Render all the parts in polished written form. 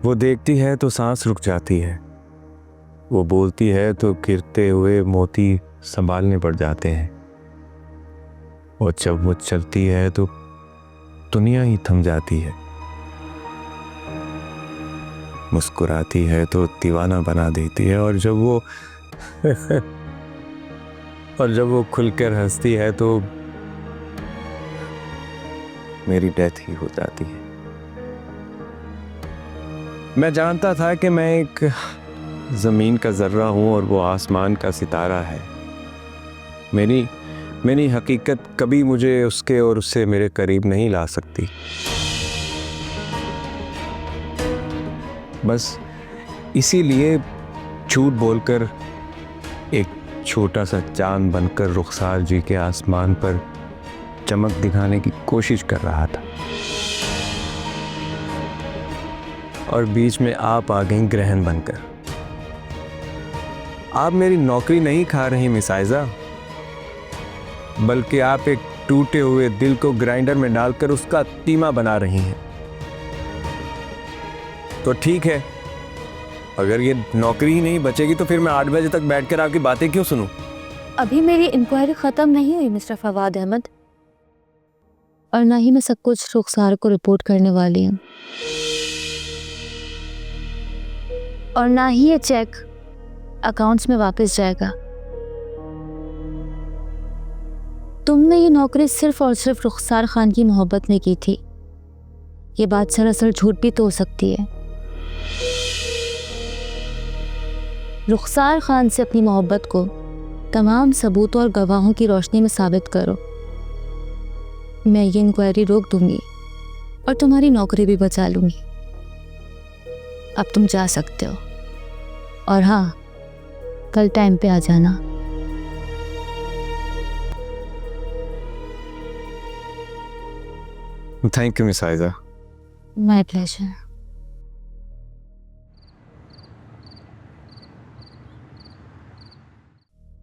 वो देखती है तो सांस रुक जाती है, वो बोलती है तो गिरते हुए मोती संभालने पड़ जाते हैं, और जब वो चलती है तो दुनिया ही थम जाती है। मुस्कुराती है तो दीवाना बना देती है, और जब वो खुलकर हंसती है तो मेरी डेथ ही हो जाती है। मैं जानता था कि मैं एक जमीन का जर्रा हूं और वो आसमान का सितारा है। मेरी हकीकत कभी मुझे उसके और उससे मेरे करीब नहीं ला सकती। बस इसीलिए झूठ बोलकर एक छोटा सा चांद बनकर रुखसार जी के आसमान पर चमक दिखाने की कोशिश कर रहा था, और बीच में आप आ गई ग्रहण बनकर। आप मेरी नौकरी नहीं खा रही मिस आयजा, बल्कि आप एक टूटे हुए दिल को ग्राइंडर में डालकर उसका कीमा बना रही हैं। तो ठीक है, अगर ये नौकरी ही नहीं बचेगी तो फिर मैं 8 बजे तक बैठकर आपकी बातें क्यों सुनूं? अभी मेरी इंक्वायरी खत्म नहीं हुई मिस्टर फवाद अहमद, और ना ही मैं सब कुछ रुखसार को रिपोर्ट करने वाली हूँ, और ना ही ये चेक अकाउंट्स में वापस जाएगा। तुमने ये नौकरी सिर्फ और सिर्फ रुखसार खान की मोहब्बत में की थी। ये बात सरासर झूठ भी तो हो सकती है। रुखसार खान से अपनी मोहब्बत को तमाम सबूतों और गवाहों की रोशनी में साबित करो। मैं ये इंक्वायरी रोक दूंगी और तुम्हारी नौकरी भी बचा लूंगी। अब तुम जा सकते हो, और हाँ, कल टाइम पे आ जाना। Thank you miss Aiza. My pleasure.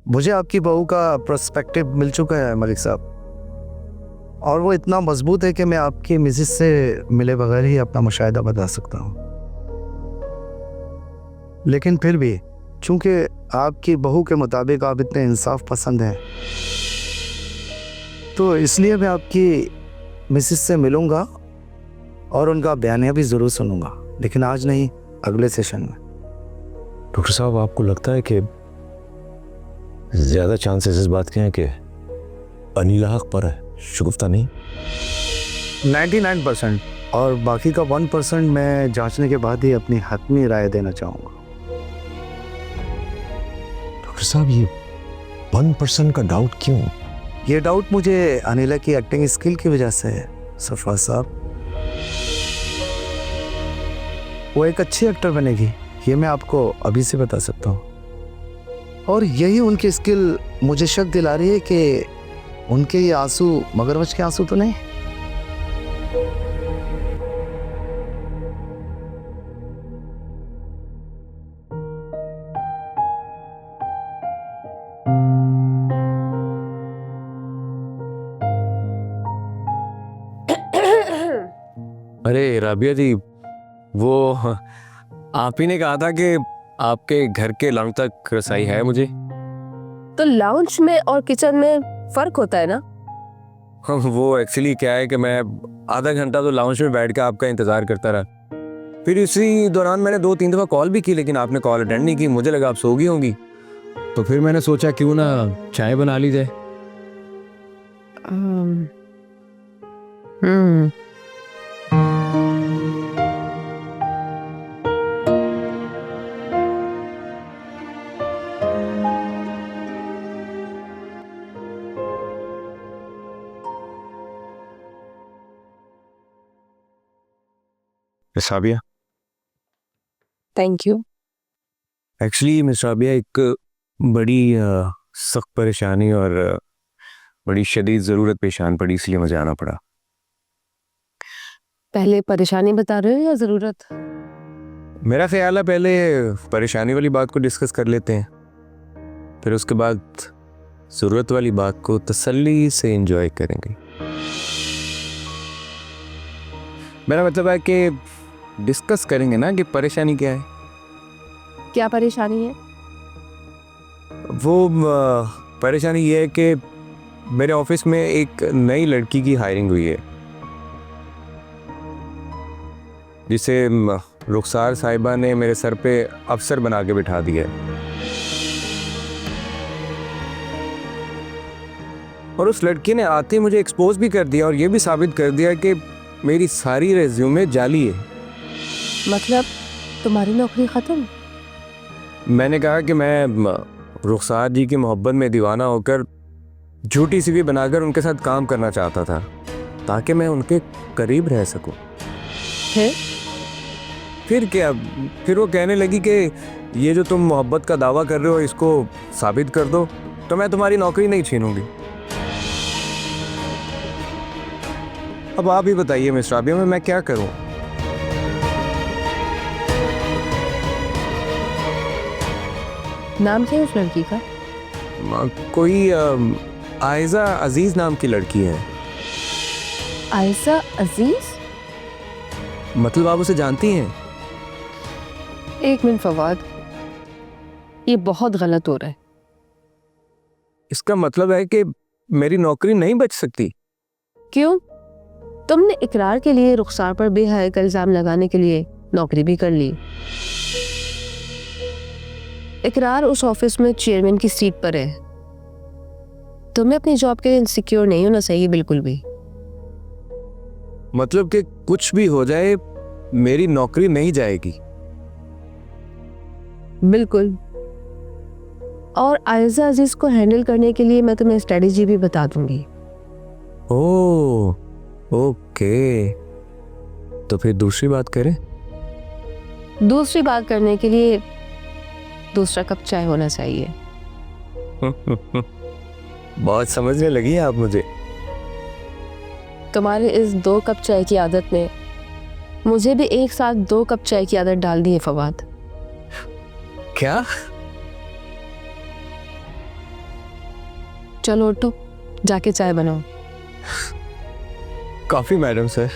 मुझे आपकी बहू का पर्सपेक्टिव मिल चुका है मलिक साहब, और वो इतना मजबूत है कि मैं आपकी मिसेस से मिले बगैर ही अपना मुशाहिदा बता सकता हूँ। लेकिन फिर भी चूंकि आपकी बहू के मुताबिक आप इतने इंसाफ पसंद हैं, तो इसलिए मैं आपकी मिसेस से मिलूँगा और उनका बयानिया भी ज़रूर सुनूंगा, लेकिन आज नहीं, अगले सेशन में। डॉक्टर साहब, आपको लगता है कि ज़्यादा चांसेस इस बात के हैं कि अनीला हक पर है, शगुफ्ता नहीं? 99%, और बाकी का 1% मैं जांचने के बाद ही अपनी हतमी राय देना चाहूँगा। डॉक्टर साहब, ये 1% का डाउट क्यों? ये डाउट मुझे अनिला की एक्टिंग स्किल की वजह से है सरफराज साहब। वो एक अच्छी एक्टर बनेगी, ये मैं आपको अभी से बता सकता हूँ, और यही उनकी स्किल मुझे शक दिला रही है कि उनके ये आंसू मगरमच्छ के आंसू तो नहीं। अरे राबिया जी, वो आप ही ने कहा था कि आपके घर के लॉन्च तक रसाई है मुझे। तो लाउंज में और किचन में फर्क होता है ना? वो एक्चुअली क्या है कि मैं आधा घंटा तो लाउंज में बैठ के आपका इंतज़ार करता रहा, फिर इसी दौरान मैंने 2-3 दफ़ा कॉल भी की, लेकिन आपने कॉल अटेंड नहीं की। मुझे लगा आप सो गई होंगी, तो फिर मैंने सोचा क्यों ना चाय बना ली जाए। Sabiya, thank you. Actually miss Rabia, एक बड़ी सख्त परेशानी और बड़ी शदीद ज़रूरत पेश आन पड़ी, इसलिए मुझे आना पड़ा। पहले परेशानी बता रहे हो या जरूरत? मेरा ख्याल है पहले परेशानी वाली बात को डिस्कस कर लेते हैं, फिर उसके बाद ज़रूरत वाली बात को तसल्ली से एंजॉय करेंगे। मेरा मतलब है कि डिस्कस करेंगे ना कि परेशानी क्या है। क्या परेशानी है? वो परेशानी ये है कि मेरे ऑफिस में एक नई लड़की की हायरिंग हुई है, जिसे रुखसार साहिबा ने मेरे सर पे अफसर बना के बिठा दिया है। और उस लड़की ने आते ही मुझे एक्सपोज भी कर दिया और ये भी साबित कर दिया कि मेरी सारी रेज्यूमे जाली है। मतलब तुम्हारी नौकरी खत्म? मैंने कहा कि मैं रुखसार जी की मोहब्बत में दीवाना होकर झूठी सीवी बनाकर उनके साथ काम करना चाहता था ताकि मैं उनके करीब रह सकूं। फिर क्या, फिर वो कहने लगी कि ये जो तुम मोहब्बत का दावा कर रहे हो इसको साबित कर दो तो मैं तुम्हारी नौकरी नहीं छीनूंगी। अब आप ही बताइए मिस्टर आबिया, मैं क्या करूं? नाम क्या है उस लड़की का? कोई आयजा अजीज नाम की लड़की है। आयशा अजीज? मतलब आप उसे जानती हैं? एक मिनट फवाद, ये बहुत गलत हो रहा है। इसका मतलब है कि मेरी नौकरी नहीं बच सकती। क्यों? तुमने इकरार के लिए रुखसार पर बेहया का इल्जाम लगाने के लिए नौकरी भी कर ली। इकरार उस ऑफिस में चेयरमैन की सीट पर है। तुम्हें अपनी जॉब के लिए इनसिक्योर नहीं होना चाहिए बिल्कुल भी। मतलब कि कुछ भी हो जाए मेरी नौकरी नहीं जाएगी। बिल्कुल। और आयजा अजीज को हैंडल करने के लिए मैं तुम्हें स्ट्रेटेजी भी बता दूंगी। ओह ओके, तो फिर दूसरी बात करें। दूसरी बात करने के लिए दूसरा कप चाय होना चाहिए। बहुत समझने लगी हैं आप मुझे। तुम्हारे इस 2 कप चाय की आदत ने मुझे भी एक साथ 2 कप चाय की आदत डाल दी है फवाद। क्या? चलो उठो, जाके चाय बनाओ। Coffee madam sir.